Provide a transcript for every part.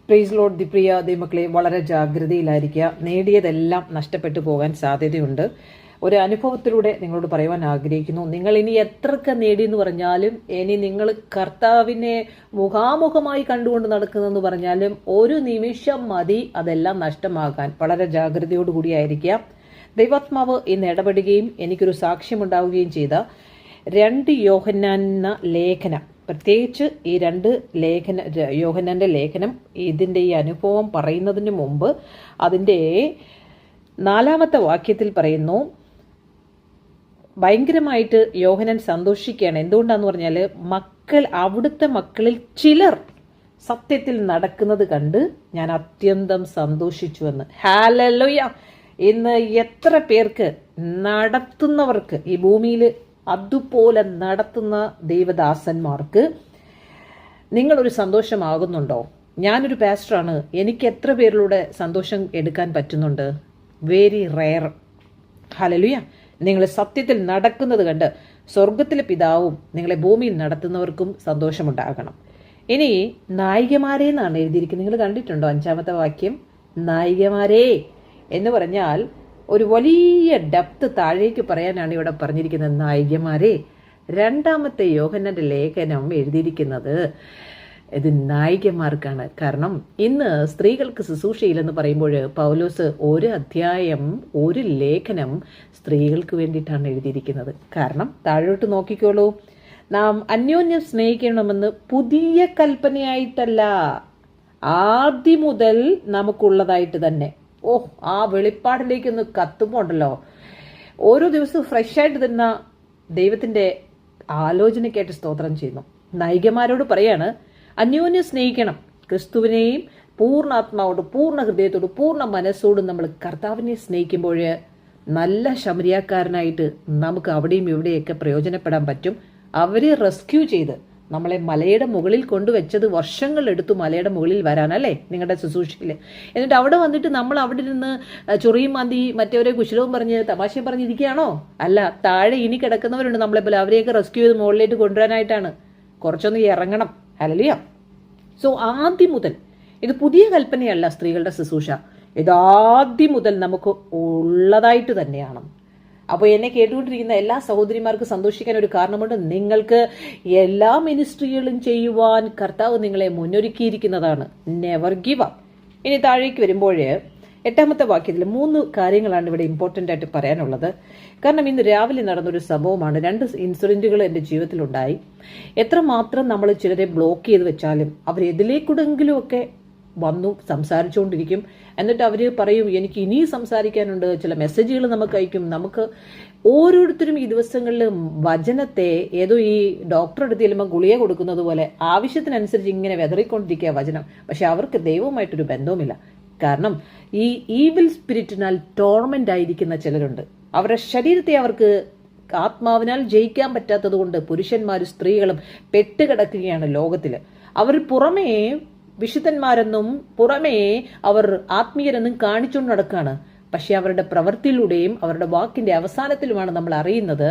Praise Lord. പ്രിയ ദൈവമക്കളെ, വളരെ ജാഗ്രതയിലായിരിക്കുക. നേടിയതെല്ലാം നഷ്ടപ്പെട്ടു പോകാൻ സാധ്യതയുണ്ട്. ഒരു അനുഭവത്തിലൂടെ നിങ്ങളോട് പറയുവാൻ ആഗ്രഹിക്കുന്നു. നിങ്ങൾ ഇനി എത്രയൊക്കെ നേടിയെന്ന് പറഞ്ഞാലും, ഇനി നിങ്ങൾ കർത്താവിനെ മുഖാമുഖമായി കണ്ടുകൊണ്ട് നടക്കുന്നതെന്ന് പറഞ്ഞാലും, ഒരു നിമിഷം മതി അതെല്ലാം നഷ്ടമാകാൻ. വളരെ ജാഗ്രതയോടുകൂടിയായിരിക്കുക. ദൈവാത്മാവ് ഇന്ന് ഇടപെടുകയും എനിക്കൊരു സാക്ഷ്യമുണ്ടാവുകയും ചെയ്ത 2 യോഹന്നാൻ ലേഖനം, പ്രത്യേകിച്ച് ഈ 2 യോഹന്നാന്റെ ലേഖനം, ഇതിൻ്റെ ഈ അനുഭവം പറയുന്നതിന് മുമ്പ് അതിൻ്റെ 4-ാമത്തെ വാക്യത്തിൽ പറയുന്നു, ഭയങ്കരമായിട്ട് യോഹന്നാൻ സന്തോഷിക്കുകയാണ്. എന്തുകൊണ്ടാന്ന് പറഞ്ഞാൽ, അവിടുത്തെ മക്കളിൽ ചിലർ സത്യത്തിൽ നടക്കുന്നത് കണ്ട് ഞാൻ അത്യന്തം സന്തോഷിച്ചുവെന്ന്. ഹല്ലേലൂയ! ഇന്ന് എത്ര പേർക്ക്, നടത്തുന്നവർക്ക്, ഈ ഭൂമിയിൽ അതുപോലെ നടത്തുന്ന ദൈവദാസന്മാർക്ക് നിങ്ങളൊരു സന്തോഷമാകുന്നുണ്ടോ? ഞാനൊരു പാസ്റ്ററാണ്, എനിക്ക് എത്ര പേരിലൂടെ സന്തോഷം എടുക്കാൻ പറ്റുന്നുണ്ട്? Very rare. ഹല്ലേലൂയ! നിങ്ങൾ സത്യത്തിൽ നടക്കുന്നത് കണ്ട് സ്വർഗത്തിലെ പിതാവും നിങ്ങളെ ഭൂമിയിൽ നടത്തുന്നവർക്കും സന്തോഷമുണ്ടാകണം. ഇനി നായികമാരെ എന്നാണ് എഴുതിയിരിക്കുന്നത്. നിങ്ങൾ കണ്ടിട്ടുണ്ടോ 5-ാമത്തെ വാക്യം? നായികമാരെ എന്ന് പറഞ്ഞാൽ ഒരു വലിയ ഡെപ്ത് താഴേക്ക് പറയാനാണ് ഇവിടെ പറഞ്ഞിരിക്കുന്നത്. നായികമാരെ. 2-ാമത്തെ യോഹന്നാന്റെ ലേഖനം എഴുതിയിരിക്കുന്നത് ഇത് നായികമാർക്കാണ്. കാരണം ഇന്ന് സ്ത്രീകൾക്ക് ശുശ്രൂഷയില്ലെന്ന് പറയുമ്പോൾ പൗലോസ് 1 അധ്യായം 1 ലേഖനം സ്ത്രീകൾക്ക് വേണ്ടിയിട്ടാണ് എഴുതിയിരിക്കുന്നത്. കാരണം താഴോട്ട് നോക്കിക്കോളൂ. നാം അന്യോന്യം സ്നേഹിക്കണമെന്ന് പുതിയ കൽപ്പനയായിട്ടല്ല, ആദ്യം മുതൽ നമുക്കുള്ളതായിട്ട് തന്നെ. ആ വെളിപ്പാടിലേക്കൊന്ന് കത്തുമ്പോണ്ടല്ലോ, ഓരോ ദിവസവും ഫ്രഷായിട്ട് തന്ന ദൈവത്തിന്റെ ആലോചനയ്ക്കായിട്ട് സ്തോത്രം ചെയ്യുന്നു. നായികമാരോട് പറയാണ്, അന്യോന്യം സ്നേഹിക്കണം. ക്രിസ്തുവിനെയും പൂർണ്ണാത്മാവോട്, പൂർണ്ണ ഹൃദയത്തോട്, പൂർണ്ണ മനസ്സോടും നമ്മൾ കർത്താവിനെ സ്നേഹിക്കുമ്പോൾ നല്ല ശമരിയാക്കാരനായിട്ട് നമുക്ക് അവിടെയും ഇവിടെയൊക്കെ പ്രയോജനപ്പെടാൻ പറ്റും. അവരെ റെസ്ക്യൂ ചെയ്ത് നമ്മളെ മലയുടെ മുകളിൽ കൊണ്ടുവച്ചത് വർഷങ്ങളെടുത്തു മലയുടെ മുകളിൽ വരാനല്ലേ നിങ്ങളുടെ ശുശ്രൂഷയിൽ. എന്നിട്ട് അവിടെ വന്നിട്ട് നമ്മൾ അവിടെ നിന്ന് ചൊറിയും മാന്തി മറ്റവരെ കുശലവും പറഞ്ഞ് തമാശയും പറഞ്ഞിരിക്കുകയാണോ? അല്ല, താഴെ ഇനി കിടക്കുന്നവരുണ്ട് നമ്മളെ പോലെ. അവരെയൊക്കെ റെസ്ക്യൂ ചെയ്ത് മുകളിലേക്ക് കൊണ്ടുവരാനായിട്ടാണ്. കുറച്ചൊന്ന് ഇറങ്ങണം. ഹല്ലേലൂയ! സോ ആദ്യം മുതൽ, ഇത് പുതിയ കൽപ്പനയല്ല സ്ത്രീകളുടെ ശുശ്രൂഷ, ഇത് ആദ്യം മുതൽ നമുക്ക് ഉള്ളതായിട്ട് തന്നെയാണ്. അപ്പോൾ എന്നെ കേട്ടുകൊണ്ടിരിക്കുന്ന എല്ലാ സഹോദരിമാർക്കും സന്തോഷിക്കാൻ ഒരു കാരണമുണ്ട്. നിങ്ങൾക്ക് എല്ലാ മിനിസ്ട്രികളും ചെയ്യുവാൻ കർത്താവ് നിങ്ങളെ മുന്നൊരുക്കിയിരിക്കുന്നതാണ്. Never give up. ഇനി താഴേക്ക് വരുമ്പോൾ 8-ാമത്തെ വാക്യത്തിൽ 3 കാര്യങ്ങളാണ് ഇവിടെ ഇമ്പോർട്ടൻ്റ് ആയിട്ട് പറയാനുള്ളത്. കാരണം ഇന്ന് രാവിലെ നടന്നൊരു സംഭവമാണ്. 2 ഇൻസിഡൻറ്റുകൾ എൻ്റെ ജീവിതത്തിലുണ്ടായി. എത്രമാത്രം നമ്മൾ ചിലരെ ബ്ലോക്ക് ചെയ്ത് വെച്ചാലും അവർ എതിലേക്കൂടെങ്കിലുമൊക്കെ വന്നു സംസാരിച്ചുകൊണ്ടിരിക്കും. എന്നിട്ട് അവർ പറയും, എനിക്ക് ഇനിയും സംസാരിക്കാനുണ്ട്. ചില മെസ്സേജുകൾ നമുക്ക് അയക്കും. നമുക്ക് ഓരോരുത്തരും ഈ ദിവസങ്ങളിൽ വചനത്തെ ഏതോ ഈ ഡോക്ടർ എടുത്ത് ചെല്ലുമ്പോൾ ഗുളിക കൊടുക്കുന്നത് പോലെ ആവശ്യത്തിനനുസരിച്ച് ഇങ്ങനെ വെതറിക്കൊണ്ടിരിക്കുക വചനം. പക്ഷെ അവർക്ക് ദൈവവുമായിട്ടൊരു ബന്ധവുമില്ല. കാരണം ഈ ഈവിൽ സ്പിരിറ്റിനാൽ ടോർമെന്റ് ആയിരിക്കുന്ന ചിലരുണ്ട്. അവരുടെ ശരീരത്തെ അവർക്ക് ആത്മാവിനാൽ ജയിക്കാൻ പറ്റാത്തത് കൊണ്ട് പുരുഷന്മാരും സ്ത്രീകളും പെട്ടുകിടക്കുകയാണ് ലോകത്തിൽ. അവർ പുറമേ വിശുദ്ധന്മാരെന്നും പുറമേ അവർ ആത്മീയരെന്നും കാണിച്ചുകൊണ്ട് നടക്കുകയാണ്. പക്ഷെ അവരുടെ പ്രവൃത്തിയിലൂടെയും അവരുടെ വാക്കിന്റെ അവസാനത്തിലുമാണ് നമ്മൾ അറിയുന്നത്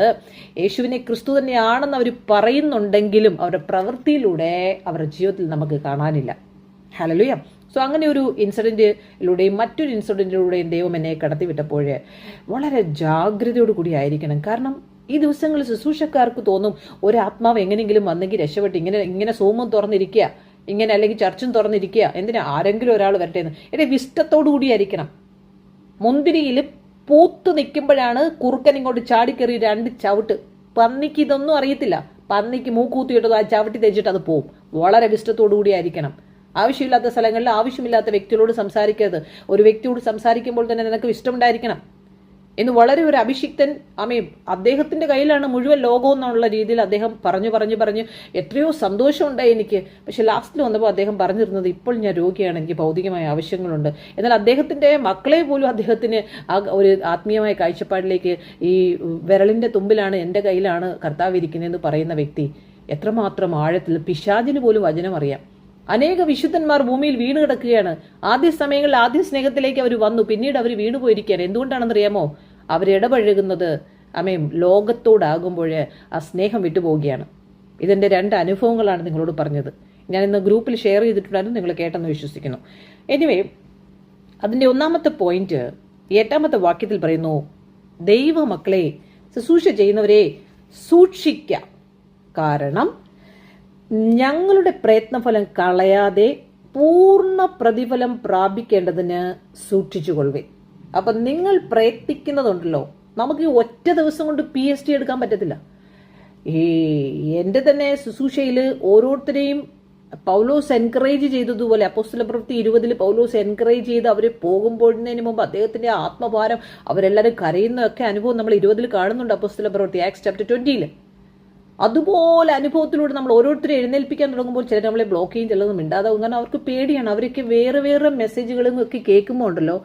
യേശുവിനെ ക്രിസ്തു തന്നെയാണെന്ന് അവർ പറയുന്നുണ്ടെങ്കിലും അവരുടെ പ്രവൃത്തിയിലൂടെ അവരുടെ ജീവിതത്തിൽ നമുക്ക് കാണാനില്ല. ഹല്ലേലൂയ! സോ അങ്ങനെ ഒരു ഇൻസിഡന്റിലൂടെയും മറ്റൊരു ഇൻസിഡന്റിലൂടെയും ദൈവം എന്നെ കടത്തിവിട്ടപ്പോൾ വളരെ ജാഗ്രതയോടുകൂടി ആയിരിക്കണം. കാരണം ഈ ദിവസങ്ങളിൽ ശുശ്രൂഷക്കാർക്ക് തോന്നും, ഒരു ആത്മാവ് എങ്ങനെയെങ്കിലും വന്നെങ്കിൽ രക്ഷപ്പെട്ട് ഇങ്ങനെ സോമും തുറന്നിരിക്കുക, ഇങ്ങനെ അല്ലെങ്കിൽ ചർച്ചും തുറന്നിരിക്കുക, എന്തിനാ ആരെങ്കിലും ഒരാൾ വരട്ടെ എന്ന്. എന്റെ വിഷ്ടത്തോടു കൂടിയായിരിക്കണം. മുന്തിരിയിൽ പൂത്ത് നിൽക്കുമ്പോഴാണ് കുറുക്കൻ ഇങ്ങോട്ട് ചാടിക്കറി 2 ചവിട്ട്. പന്നിക്ക് ഇതൊന്നും അറിയത്തില്ല. പന്നിക്ക് മൂക്കൂത്തിയിട്ടത് ആ ചവിട്ടി തേച്ചിട്ട് അത് പോവും. വളരെ വിഷ്ടത്തോടു കൂടിയായിരിക്കണം. ആവശ്യമില്ലാത്ത സ്ഥലങ്ങളിൽ ആവശ്യമില്ലാത്ത വ്യക്തികളോട് സംസാരിക്കരുത്. ഒരു വ്യക്തിയോട് സംസാരിക്കുമ്പോൾ തന്നെ നിനക്ക് ഇഷ്ടമുണ്ടായിരിക്കണം എന്ന് വളരെ ഒരു അഭിഷിക്തൻ, അദ്ദേഹത്തിന്റെ കയ്യിലാണ് മുഴുവൻ ലോകം എന്നുള്ള രീതിയിൽ അദ്ദേഹം പറഞ്ഞു എത്രയോ സന്തോഷമുണ്ടായി എനിക്ക്. പക്ഷെ ലാസ്റ്റിൽ വന്നപ്പോൾ അദ്ദേഹം പറഞ്ഞിരുന്നത്, ഇപ്പോൾ ഞാൻ രോഗിയാണ്, എനിക്ക് ഭൗതികമായ ആവശ്യങ്ങളുണ്ട്. എന്നാൽ അദ്ദേഹത്തിന്റെ മക്കളെ പോലും അദ്ദേഹത്തിന് ആ ഒരു ആത്മീയമായ കാഴ്ചപ്പാടിലേക്ക്, ഈ വിരലിന്റെ തുമ്പിലാണ്, എൻ്റെ കയ്യിലാണ് കർത്താവ് ഇരിക്കുന്നതെന്ന് പറയുന്ന വ്യക്തി എത്രമാത്രം ആഴത്തിൽ, പിശാചിന് പോലും വചനം അറിയാം. അനേക വിശുദ്ധന്മാർ ഭൂമിയിൽ വീണ് കിടക്കുകയാണ്. ആദ്യ സമയങ്ങളിൽ ആദ്യ സ്നേഹത്തിലേക്ക് അവർ വന്നു, പിന്നീട് അവർ വീണു പോയിരിക്കുകയാണ്. എന്തുകൊണ്ടാണെന്നറിയാമോ? അവരിടപഴകുന്നത് ലോകത്തോടാകുമ്പോൾ ആ സ്നേഹം വിട്ടുപോവുകയാണ്. ഇതിൻ്റെ 2 അനുഭവങ്ങളാണ് നിങ്ങളോട് പറഞ്ഞത്. ഞാൻ ഇന്ന് ഗ്രൂപ്പിൽ ഷെയർ ചെയ്തിട്ടുണ്ടായിരുന്നു, നിങ്ങൾ കേട്ടെന്ന് വിശ്വസിക്കുന്നു. എനിവേ, അതിൻ്റെ 1-ാമത്തെ പോയിന്റ് 8-ാമത്തെ വാക്യത്തിൽ പറയുന്നു, ദൈവമക്കളെ, ശുശ്രൂഷ ചെയ്യുന്നവരെ സൂക്ഷിക്കുക, കാരണം ഞങ്ങളുടെ പ്രയത്നഫലം കളയാതെ പൂർണ്ണ പ്രതിഫലം പ്രാപിക്കേണ്ടതിന് സൂക്ഷിച്ചുകൊള്ളുവേ. അപ്പം നിങ്ങൾ പ്രയത്നിക്കുന്നതുണ്ടല്ലോ, നമുക്ക് ഒറ്റ ദിവസം കൊണ്ട് PhD എടുക്കാൻ പറ്റത്തില്ല. എൻ്റെ തന്നെ ശുശ്രൂഷയിൽ ഓരോരുത്തരെയും പൗലോസ് എൻകറേജ് ചെയ്തതുപോലെ അപ്പോസ്തലപ്രവൃത്തി 20 പൗലോസ് എൻകറേജ് ചെയ്ത് അവർ പോകുമ്പോഴുന്നതിന് മുമ്പ് അദ്ദേഹത്തിന്റെ ആത്മഭാരം, അവരെല്ലാവരും കരയുന്നതൊക്കെ അനുഭവം നമ്മൾ 20 കാണുന്നുണ്ട്. അപ്പോസ്തലപ്രവൃത്തി ആക്ട്സ് ചാപ്റ്റർ 20. അതുപോലെ അനുഭവത്തിലൂടെ നമ്മൾ ഓരോരുത്തരെ എഴുന്നേൽപ്പിക്കാൻ തുടങ്ങുമ്പോൾ ചിലർ നമ്മളെ ബ്ലോക്ക് ചെയ്യും, ചിലതൊന്നും മിണ്ടാതാവും. കാരണം അവർക്ക് പേടിയാണ്. അവരൊക്കെ വേറെ വേറെ മെസ്സേജുകളും ഒക്കെ കേൾക്കുമ്പോൾ ഉണ്ടല്ലോ,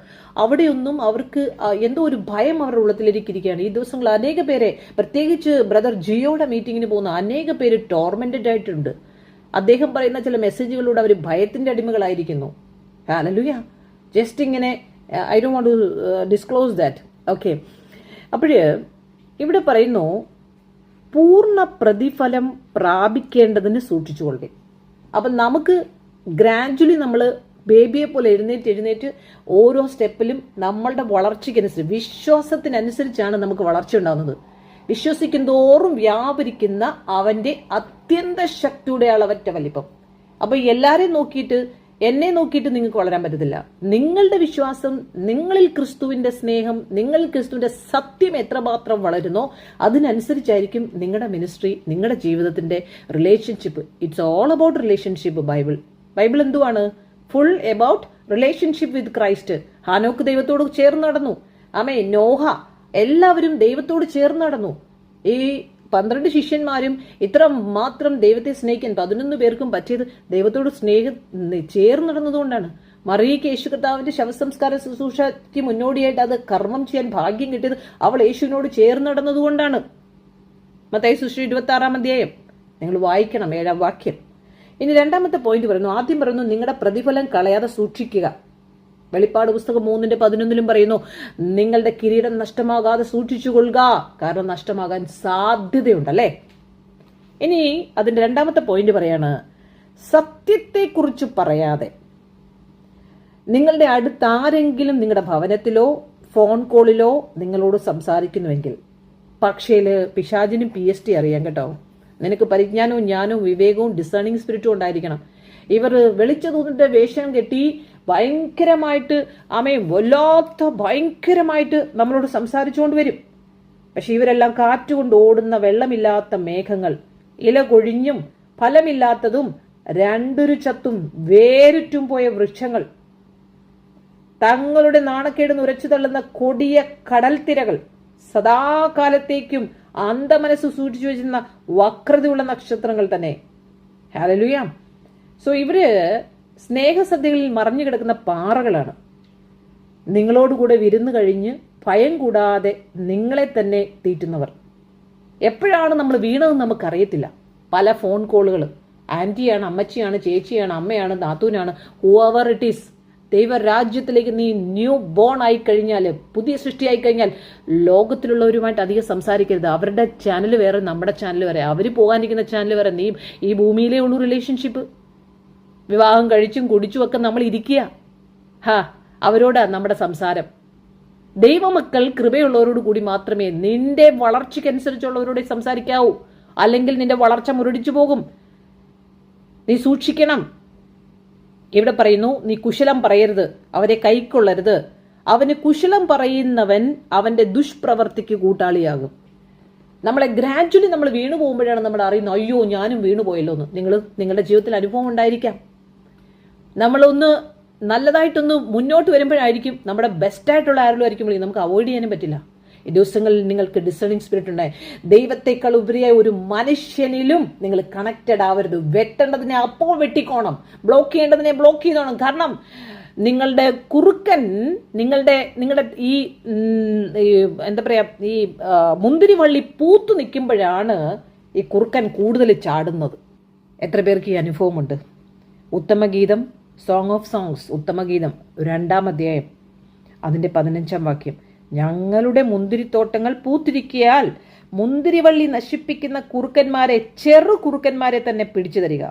അവിടെയൊന്നും അവർക്ക് എന്തോ ഒരു ഭയം അവരുടെ ഉള്ളത്തിലിരിക്കുകയാണ്. ഈ ദിവസങ്ങളിൽ അനേക പേരെ, പ്രത്യേകിച്ച് ബ്രദർ ജിയോയുടെ മീറ്റിങ്ങിന് പോകുന്ന അനേക പേര് ടോർമെന്റഡ് ആയിട്ടുണ്ട്. അദ്ദേഹം പറയുന്ന ചില മെസ്സേജുകളിലൂടെ അവർ ഭയത്തിന്റെ അടിമകളായിരിക്കുന്നു. ഹല്ലേലൂയ. ജസ്റ്റ് ഇങ്ങനെ I don't want to disclose that. Okay, അപ്പോഴ് ഇവിടെ പറയുന്നു, പൂർണ്ണ പ്രതിഫലം പ്രാപിക്കേണ്ടതിന് സൂക്ഷിച്ചുകൊള്ളേ. അപ്പം നമുക്ക് ഗ്രാജുവലി നമ്മൾ ബേബിയെ പോലെ എഴുന്നേറ്റ് ഓരോ സ്റ്റെപ്പിലും നമ്മളുടെ വളർച്ചയ്ക്കനുസരിച്ച്, വിശ്വാസത്തിനനുസരിച്ചാണ് നമുക്ക് വളർച്ച ഉണ്ടാകുന്നത്. വിശ്വസിക്കും തോറും വ്യാപരിക്കുന്ന അവന്റെ അത്യന്ത ശക്തിയുടെ അളവറ്റ വലിപ്പം. അപ്പൊ എല്ലാരെയും നോക്കിയിട്ട്, എന്നെ നോക്കിയിട്ട് നിങ്ങൾക്ക് വളരാൻ പറ്റത്തില്ല. നിങ്ങളുടെ വിശ്വാസം, നിങ്ങളിൽ ക്രിസ്തുവിന്റെ സ്നേഹം, നിങ്ങളിൽ ക്രിസ്തുവിന്റെ സത്യം എത്രമാത്രം വളരുന്നോ അതിനനുസരിച്ചായിരിക്കും നിങ്ങളുടെ മിനിസ്ട്രി, നിങ്ങളുടെ ജീവിതത്തിന്റെ relationship. It's all about relationship. Bible എന്തുവാണ്? Full about relationship with Christ. ഹാനോക്ക് ദൈവത്തോട് ചേർന്ന് നടന്നു. ആമേ, നോഹ, എല്ലാവരും ദൈവത്തോട് ചേർന്ന് നടന്നു. ഈ 12 ശിഷ്യന്മാരും ഇത്ര മാത്രം ദൈവത്തെ സ്നേഹിക്കാൻ 11 പേർക്കും പറ്റിയത് ദൈവത്തോട് ചേർന്ന് നടന്നതുകൊണ്ടാണ്. മറിയയ്ക്ക് യേശു കർത്താവിന്റെ ശവസംസ്കാര ശുശ്രൂഷയ്ക്ക് മുന്നോടിയായിട്ട് അത് കർമ്മം ചെയ്യാൻ ഭാഗ്യം കിട്ടിയത് അവൾ യേശുവിനോട് ചേർന്ന് നടന്നതുകൊണ്ടാണ്. മത്തായി സുവിശേഷം 26-ാം അധ്യായം നിങ്ങൾ വായിക്കണം, 7-ാം വാക്യം. ഇനി 2-ാമത്തെ പോയിന്റ് പറയുന്നു, ആദ്യം പറയുന്നു, നിങ്ങളുടെ പ്രതിഫലം കളയാതെ സൂക്ഷിക്കുക. വെളിപ്പാട് പുസ്തകം 3:11 പറയുന്നു, നിങ്ങളുടെ കിരീടം നഷ്ടമാകാതെ സൂക്ഷിച്ചുകൊള്ളുക, കാരണം നഷ്ടമാകാൻ സാധ്യതയുണ്ടല്ലേ. ഇനി അതിന്റെ 2-ാമത്തെ പോയിന്റ് പറയാണ്, സത്യത്തെക്കുറിച്ച് പറയാതെ നിങ്ങളുടെ അടുത്ത് ആരെങ്കിലും നിങ്ങളുടെ ഭവനത്തിലോ ഫോൺ കോളിലോ നിങ്ങളോട് സംസാരിക്കുന്നുവെങ്കിൽ, പക്ഷേ പിശാചിനും PhD അറിയാം കേട്ടോ. നിനക്ക് പരിജ്ഞാനവും ജ്ഞാനവും വിവേകവും ഡിസേണിങ് സ്പിരിറ്റും ഉണ്ടായിരിക്കണം. ഇവർ വെളിച്ചതൂതിന്റെ വേഷം കെട്ടി ഭയങ്കരമായിട്ട് വല്ലാത്ത ഭയങ്കരമായിട്ട് നമ്മളോട് സംസാരിച്ചുകൊണ്ട് വരും. പക്ഷെ ഇവരെല്ലാം കാറ്റുകൊണ്ട് ഓടുന്ന വെള്ളമില്ലാത്ത മേഘങ്ങൾ, ഇല കൊഴിഞ്ഞും ഫലമില്ലാത്തതും രണ്ടൊരു ചത്തും വേരുറ്റും പോയ വൃക്ഷങ്ങൾ, തങ്ങളുടെ നാണക്കേട് ഉരച്ചു തള്ളുന്ന കൊടിയ കടൽ തിരകൾ, സദാകാലത്തേക്കും അന്ധമനസ്സ് സൂക്ഷിച്ചു വെച്ചിരുന്ന വക്രതയുള്ള നക്ഷത്രങ്ങൾ തന്നെ. ഹല്ലേലൂയ. സോ ഇവര് സ്നേഹസദ്യകളിൽ മറഞ്ഞു കിടക്കുന്ന പാറകളാണ്. നിങ്ങളോടുകൂടെ വിരുന്ന് കഴിഞ്ഞ് ഭയം കൂടാതെ നിങ്ങളെ തന്നെ തീറ്റുന്നവർ. എപ്പോഴാണ് നമ്മൾ വീണതെന്ന് നമുക്കറിയത്തില്ല. പല ഫോൺ കോളുകൾ, ആന്റിയാണ്, അമ്മച്ചിയാണ്, ചേച്ചിയാണ്, അമ്മയാണ്, നാത്തൂനാണ്, ഹൂവർ ഇറ്റ് ഈസ്. ദൈവരാജ്യത്തിലേക്ക് നീ ന്യൂ ബോൺ ആയി കഴിഞ്ഞാൽ, പുതിയ സൃഷ്ടിയായി കഴിഞ്ഞാൽ ലോകത്തിലുള്ളവരുമായിട്ട് അധികം സംസാരിക്കരുത്. അവരുടെ ചാനൽ വേറെ, നമ്മുടെ ചാനൽ വേറെ, അവർ പോകാനിരിക്കുന്ന ചാനൽ വേറെ. നീ ഈ ഭൂമിയിലേ ഉള്ളൂ റിലേഷൻഷിപ്പ്. വിവാഹം കഴിച്ചും കുടിച്ചും ഒക്കെ നമ്മൾ ഇരിക്കുക. അവരോടാ നമ്മുടെ സംസാരം. ദൈവമക്കൾ കൃപയുള്ളവരോട് കൂടി മാത്രമേ നിന്റെ വളർച്ചയ്ക്കനുസരിച്ചുള്ളവരോട് സംസാരിക്കാവൂ. അല്ലെങ്കിൽ നിന്റെ വളർച്ച മുരടിച്ചു പോകും. നീ സൂക്ഷിക്കണം. ഇവിടെ പറയുന്നു, നീ കുശലം പറയരുത്, അവരെ കൈക്കൊള്ളരുത്. അവന് കുശലം പറയുന്നവൻ അവന്റെ ദുഷ്പ്രവർത്തിക്ക് കൂട്ടാളിയാകും. നമ്മളെ ഗ്രാജുവലി നമ്മൾ വീണു പോകുമ്പോഴാണ് നമ്മൾ അറിയുന്നത്, അയ്യോ ഞാനും വീണുപോയല്ലോ എന്ന്. നിങ്ങളുടെ ജീവിതത്തിൽ അനുഭവം ഉണ്ടായിരിക്കാം. നമ്മളൊന്ന് നല്ലതായിട്ടൊന്ന് മുന്നോട്ട് വരുമ്പോഴായിരിക്കും, നമ്മുടെ ബെസ്റ്റായിട്ടുള്ള ആരെങ്കിലും ആയിരിക്കുമ്പോഴേ നമുക്ക് അവോയ്ഡ് ചെയ്യാനും പറ്റില്ല. ഈ ദിവസങ്ങളിൽ നിങ്ങൾക്ക് ഡിസേണിങ് സ്പിരിറ്റ് ഉണ്ടായി. ദൈവത്തെക്കാൾ ഉപരിയായ ഒരു മനുഷ്യനിലും നിങ്ങൾ കണക്റ്റഡ് ആവരുത്. വെട്ടേണ്ടതിനെ അപ്പോൾ വെട്ടിക്കോണം, ബ്ലോക്ക് ചെയ്യേണ്ടതിനെ ബ്ലോക്ക് ചെയ്തോണം. കാരണം നിങ്ങളുടെ കുറുക്കൻ, നിങ്ങളുടെ ഈ എന്താ പറയാ, ഈ മുന്തിരിവള്ളി പൂത്തു നിൽക്കുമ്പോഴാണ് ഈ കുറുക്കൻ കൂടുതൽ ചാടുന്നത്. എത്ര പേർക്ക് ഈ അനുഭവമുണ്ട്? ഉത്തമഗീതം, സോങ് ഓഫ് സോങ്സ്, ഉത്തമഗീതം 2-ാം അധ്യായം അതിന്റെ 15-ാം വാക്യം, ഞങ്ങളുടെ മുന്തിരിത്തോട്ടങ്ങൾ പൂത്തിരിക്കിയാൽ മുന്തിരിവള്ളി നശിപ്പിക്കുന്ന കുറുക്കന്മാരെ, ചെറു കുറുക്കന്മാരെ തന്നെ പിടിച്ചു തരിക.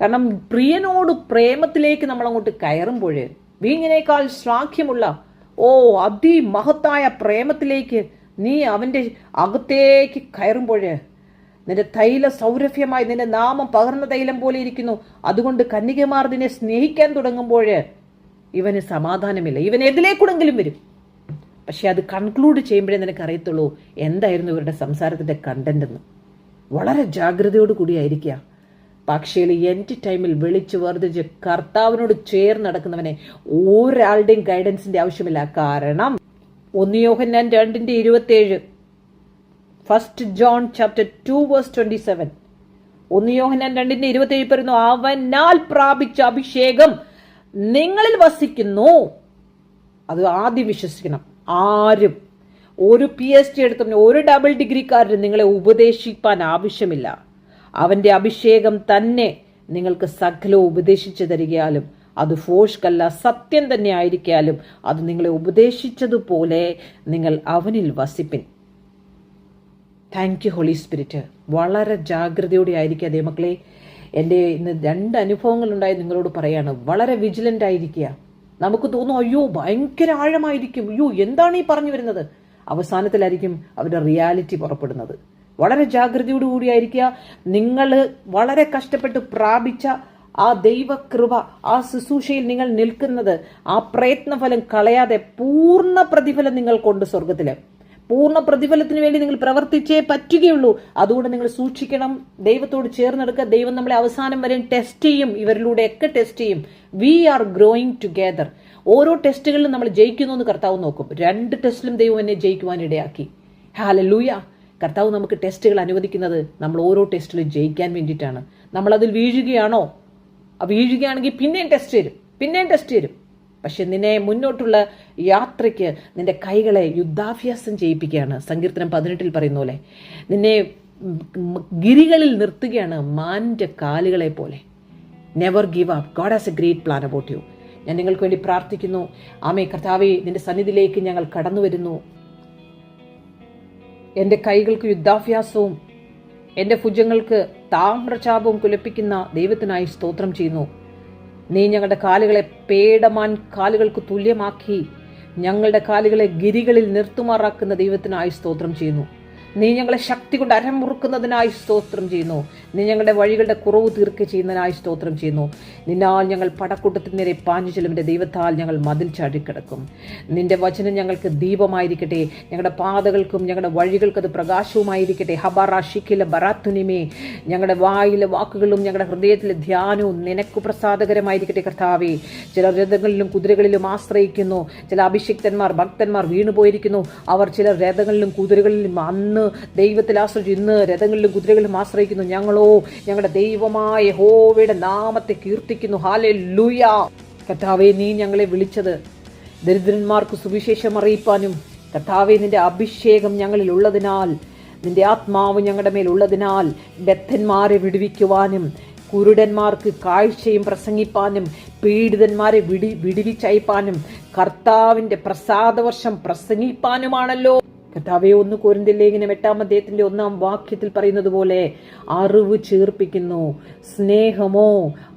കാരണം പ്രിയനോട് പ്രേമത്തിലേക്ക് നമ്മൾ അങ്ങോട്ട് കയറുമ്പോൾ വീഞ്ഞിനേക്കാൾ ശ്ലാഘ്യമുള്ള അതിമഹത്തായ പ്രേമത്തിലേക്ക് നീ അവൻ്റെ അകത്തേക്ക് കയറുമ്പോൾ നിന്റെ തൈല സൗരഭ്യമായി നിന്റെ നാമം പകർന്ന തൈലം പോലെ ഇരിക്കുന്നു. അതുകൊണ്ട് കന്യകമാർ നിന്നെ സ്നേഹിക്കാൻ തുടങ്ങുമ്പോൾ ഇവന് സമാധാനമില്ല, ഇവൻ എതിലേക്കൂടെങ്കിലും വരും. പക്ഷെ അത് കൺക്ലൂഡ് ചെയ്യുമ്പോഴേ നിനക്ക് അറിയത്തുള്ളൂ എന്തായിരുന്നു ഇവരുടെ സംസാരത്തിൻ്റെ കണ്ടന്റ് എന്ന്. വളരെ ജാഗ്രതയോട് കൂടിയായിരിക്കുക. പക്ഷേ എൻഡ് ടൈമിൽ വിളിച്ചു വേർതിരിച്ച് കർത്താവിനോട് ചേർന്ന് നടക്കുന്നവനെ ഒരാളുടെയും ഗൈഡൻസിന്റെ ആവശ്യമില്ല. കാരണം 1 യോഹന്നാൻ 2:27, 1 John chapter 2 verse 27, 1 യോഹന്നാൻ 2:27 പറയുന്നു, അവനാൽ പ്രാപിച്ച അഭിഷേകം നിങ്ങളിൽ വസിക്കുന്നു. അത് ആദ്യം വിശ്വസിക്കണം. ആരും ഒരു PhD എടുത്തവന്, ഒരു ഡബിൾ ഡിഗ്രിക്കാരന് നിങ്ങളെ ഉപദേശിപ്പാൻ ആവശ്യമില്ല. അവന്റെ അഭിഷേകം തന്നെ നിങ്ങൾക്ക് സകലവും ഉപദേശിച്ചു തരികയാലും അത് ഫോഷ്കല്ല, സത്യം തന്നെ ആയിരിക്കാലും അത് നിങ്ങളെ ഉപദേശിച്ചതുപോലെ നിങ്ങൾ അവനിൽ വസിപ്പിൻ. Thank you Holy Spirit. വളരെ ജാഗ്രതയോടെ ആയിരിക്കുക ദൈവമക്കളെ. എൻ്റെ ഇന്ന് 2 അനുഭവങ്ങളുണ്ടായി നിങ്ങളോട് പറയാണ്. വളരെ വിജിലൻ്റ് ആയിരിക്കുക. നമുക്ക് തോന്നും അയ്യോ ഭയങ്കര ആഴമായിരിക്കും, അയ്യോ എന്താണ് ഈ പറഞ്ഞു വരുന്നത്. അവസാനത്തിലായിരിക്കും അവരുടെ റിയാലിറ്റി പുറപ്പെടുന്നത്. വളരെ ജാഗ്രതയോടു കൂടിയായിരിക്കുക. നിങ്ങൾ വളരെ കഷ്ടപ്പെട്ട് പ്രാപിച്ച ആ ദൈവകൃപ, ആ ശുശ്രൂഷയിൽ നിങ്ങൾ നിൽക്കുന്നത്, ആ പ്രയത്നഫലം കളയാതെ പൂർണ്ണ പ്രതിഫലം നിങ്ങൾക്കുണ്ട് സ്വർഗത്തില്. പൂർണ്ണ പ്രതിഫലത്തിന് വേണ്ടി നിങ്ങൾ പ്രവർത്തിച്ചേ പറ്റുകയുള്ളൂ. അതുകൊണ്ട് നിങ്ങൾ സൂക്ഷിക്കണം, ദൈവത്തോട് ചേർന്നെടുക്കുക. ദൈവം നമ്മളെ അവസാനം വരെ ടെസ്റ്റ് ചെയ്യും, ഇവരിലൂടെയൊക്കെ ടെസ്റ്റ് ചെയ്യും. We are growing together. ഓരോ ടെസ്റ്റുകളിലും നമ്മൾ ജയിക്കുന്നു എന്ന് കർത്താവ് നോക്കും. 2 ടെസ്റ്റിലും ദൈവം എന്നെ ജയിക്കുവാൻ ഇടയാക്കി. ഹല്ലേലൂയ. കർത്താവ് നമുക്ക് ടെസ്റ്റുകൾ അനുവദിക്കുന്നത് നമ്മൾ ഓരോ ടെസ്റ്റിലും ജയിക്കാൻ വേണ്ടിയിട്ടാണ്. നമ്മളതിൽ വീഴുകയാണോ? വീഴുകയാണെങ്കിൽ പിന്നെയും ടെസ്റ്റ് തരും. പക്ഷെ നിന്നെ മുന്നോട്ടുള്ള യാത്രയ്ക്ക് നിന്റെ കൈകളെ യുദ്ധാഭ്യാസം ചെയ്യിപ്പിക്കുകയാണ്. സങ്കീർത്തനം 18 പറയുന്ന പോലെ നിന്നെ ഗിരികളിൽ നിർത്തുകയാണ്, മാൻ്റെ കാലുകളെ പോലെ. Never give up. God has A great plan about you. ഞാൻ നിങ്ങൾക്ക് വേണ്ടി പ്രാർത്ഥിക്കുന്നു. ആമേ കർത്താവേ, നിന്റെ സന്നിധിയിലേക്ക് ഞങ്ങൾ കടന്നു വരുന്നു. എൻ്റെ കൈകൾക്ക് യുദ്ധാഭ്യാസവും എൻ്റെ ഭുജങ്ങൾക്ക് താമ്രചാപവും കുലപ്പിക്കുന്ന ദൈവത്തിനായി സ്തോത്രം ചെയ്യുന്നു. നീ ഞങ്ങളുടെ കാലുകളെ പേടമാൻ കാലുകൾക്ക് തുല്യമാക്കി ഞങ്ങളുടെ കാലുകളെ ഗിരികളിൽ നിർത്തുമാറാക്കുന്ന ദൈവത്തിനായി സ്തോത്രം ചെയ്യുന്നു. നീ ഞങ്ങളെ ശക്തി കൊണ്ട് അരമുറുക്കുന്നതിനായി സ്തോത്രം ചെയ്യുന്നു. നീ ഞങ്ങളുടെ വഴികളുടെ കുറവ് തീർക്കുക ചെയ്യുന്നതിനായി സ്തോത്രം ചെയ്യുന്നു. നിന്നാൽ ഞങ്ങൾ പടക്കൂട്ടത്തിന് നേരെ പാഞ്ഞു ചെല്ലുവിൻ്റെ ദൈവത്താൽ ഞങ്ങൾ മതിൽ ചാടിക്കിടക്കും. നിന്റെ വചനം ഞങ്ങൾക്ക് ദീപമായിരിക്കട്ടെ, ഞങ്ങളുടെ പാതകൾക്കും ഞങ്ങളുടെ വഴികൾക്കത് പ്രകാശവുമായിരിക്കട്ടെ. ഹബാറ ഷിക്കില ബറാത്തുനിമേ. ഞങ്ങളുടെ വായിലെ വാക്കുകളും ഞങ്ങളുടെ ഹൃദയത്തിലെ ധ്യാനവും നിനക്ക് പ്രസാദകരമായിരിക്കട്ടെ കർത്താവേ. ചില രഥങ്ങളിലും കുതിരകളിലും ആശ്രയിക്കുന്നു. ചില അഭിഷിക്തന്മാർ ഭക്തന്മാർ വീണുപോയിരിക്കുന്നു. അവർ ചില രഥങ്ങളിലും കുതിരകളിലും അന്ന് ദൈവത്തിൽ ആശ്രയിച്ചു, ഇന്ന് രഥങ്ങളിലും കുതിരകളിലും ആശ്രയിക്കുന്നു. ഞങ്ങളോ ഞങ്ങളുടെ ദൈവമായ യഹോവയുടെ നാമത്തെ കീർത്തിക്കുന്നു. ഹല്ലേലൂയ. കർത്താവേ, നീ ഞങ്ങളെ വിളിച്ചത് ദരിദ്രന്മാർക്ക് സുവിശേഷം അറിയിപ്പാനും, കർത്താവേ നിന്റെ അഭിഷേകം ഞങ്ങളിൽ ഉള്ളതിനാൽ, നിന്റെ ആത്മാവ് ഞങ്ങളുടെ മേൽ ഉള്ളതിനാൽ ബദ്ധന്മാരെ വിടുവിക്കുവാനും, കുരുടന്മാർക്ക് കാഴ്ചയും പ്രസംഗിപ്പാനും, പീഡിതന്മാരെ വിടുവിച്ചയപ്പാനും, കർത്താവിന്റെ പ്രസാദവർഷം പ്രസംഗിപ്പാനുമാണല്ലോ. കർത്താവേ, 1 കൊരിന്ത്യർ ലേഖനം 8-ാം അധ്യായത്തിന്റെ 1-ാം വാക്യത്തിൽ പറയുന്നത് പോലെ അറിവ് ചേർപ്പിക്കുന്നു, സ്നേഹമോ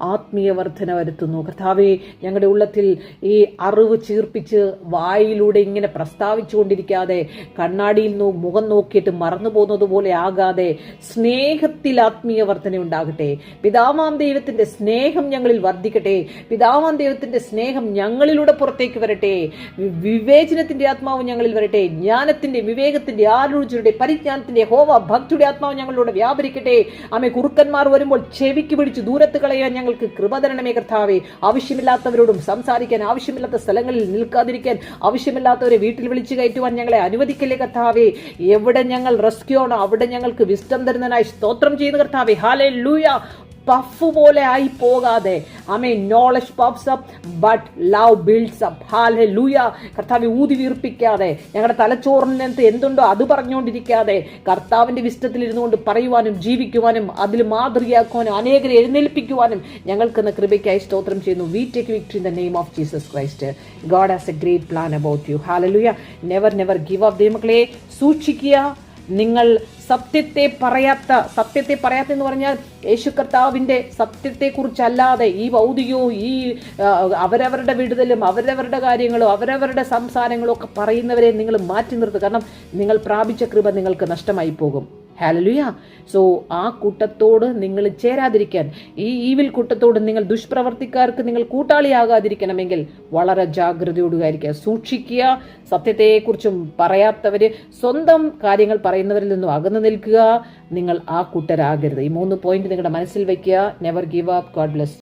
ആത്മീയ വർധന വരുത്തുന്നു. കർത്താവേ, ഞങ്ങളുടെ ഉള്ളത്തിൽ ഈ അറിവ് ചേർപ്പിച്ച് വായിലൂടെ ഇങ്ങനെ പ്രസ്താവിച്ചുകൊണ്ടിരിക്കാതെ, കണ്ണാടിയിൽ മുഖം നോക്കിയിട്ട് മറന്നു പോകുന്നത് പോലെ ആകാതെ സ്നേഹത്തിൽ ആത്മീയ വർധന ഉണ്ടാകട്ടെ. പിതാവാം ദൈവത്തിന്റെ സ്നേഹം ഞങ്ങളിൽ വർദ്ധിക്കട്ടെ. പിതാവാം ദൈവത്തിന്റെ സ്നേഹം ഞങ്ങളിലൂടെ പുറത്തേക്ക് വരട്ടെ. വിവേചനത്തിന്റെ ആത്മാവ് ഞങ്ങളിൽ വരട്ടെ. ജ്ഞാനത്തിന്റെ, വിവേകത്തിന്റെ, ആലോചനയുടെ, പരിജ്ഞാനത്തിന്റെ, ഹോവ ഭക്തിയുടെ ആത്മാവ് ഞങ്ങളിലൂടെ വ്യാപരിക്കട്ടെ. ആമേ, കുറുക്കന്മാർ വരുമ്പോൾ ചെവിക്ക് പിടിച്ച് ദൂരത്ത് കളയാൻ ഞങ്ങൾക്ക് കൃപ തരണമേ കർത്താവേ. ആവശ്യമില്ലാത്തവരോടും സംസാരിക്കാൻ, ആവശ്യമില്ലാത്ത സ്ഥലങ്ങളിൽ നിൽക്കാതിരിക്കാൻ, ആവശ്യമില്ലാത്തവരെ വീട്ടിൽ വിളിച്ചു കയറ്റുവാൻ ഞങ്ങളെ അനുവദിക്കല്ലേ കർത്താവേ. എവിടെ ഞങ്ങൾ റെസ്ക്യൂ ആണോ അവിടെ ഞങ്ങൾക്ക് വിസ്ഡം തരുന്നതിനായി സ്തോത്രം ചെയ്യുന്ന കർത്താവേ. ഹല്ലേലൂയ. പഫ് പോലെ ആയി പോകാതെ, ആമേൻ, knowledge puffs up but love builds up. ഹല്ലേലൂയ. കർത്താവെ, ഊതി വീർപ്പിക്കാതെ, ഞങ്ങളുടെ തലച്ചോറിനകത്ത് എന്തുണ്ടോ അത് പറഞ്ഞുകൊണ്ടിരിക്കാതെ, കർത്താവിന്റെ വിസ്ഡത്തിൽ ഇരുന്നുകൊണ്ട് പറയുവാനും ജീവിക്കുവാനും അതിൽ മാതൃകയാക്കുവാനും അനേകരെ എഴുന്നേൽപ്പിക്കുവാനും ഞങ്ങൾക്കെന്ന കൃപയ്ക്കായി സ്തോത്രം ചെയ്യുന്നു. We take victory in the name of Jesus Christ. God has A great plan about you. Hallelujah. Never never give up. ദൈവമക്കളെ, സൂക്ഷിക്കുക. നിങ്ങൾ സത്യത്തെ പറയാത്ത എന്ന് പറഞ്ഞാൽ യേശു കർത്താവിൻ്റെ സത്യത്തെക്കുറിച്ചല്ലാതെ ഈ ഭൗതികവും ഈ അവരവരുടെ വിടുതലും അവരവരുടെ കാര്യങ്ങളും അവരവരുടെ സംസാരങ്ങളും ഒക്കെ പറയുന്നവരെ നിങ്ങൾ മാറ്റി നിർത്തുക. കാരണം നിങ്ങൾ പ്രാപിച്ച കൃപ നിങ്ങൾക്ക് നഷ്ടമായി പോകും. ഹല്ലേലൂയ. സോ ആ കൂട്ടത്തോട് നിങ്ങൾ ചേരാതിരിക്കാൻ, ഈ ഈവിൽ കൂട്ടത്തോട് നിങ്ങൾ ദുഷ്പ്രവർത്തിക്കാർക്ക് നിങ്ങൾ കൂട്ടാളിയാകാതിരിക്കണമെങ്കിൽ വളരെ ജാഗ്രതയോടുകാരിക്കുക, സൂക്ഷിക്കുക. സത്യത്തെക്കുറിച്ചും പറയാത്തവര്, സ്വന്തം കാര്യങ്ങൾ പറയുന്നവരിൽ നിന്നും അകന്നു നിൽക്കുക. നിങ്ങൾ ആ കൂട്ടരാകരുത്. ഈ 3 പോയിന്റ് നിങ്ങളുടെ മനസ്സിൽ വയ്ക്കുക. Never give up. God bless.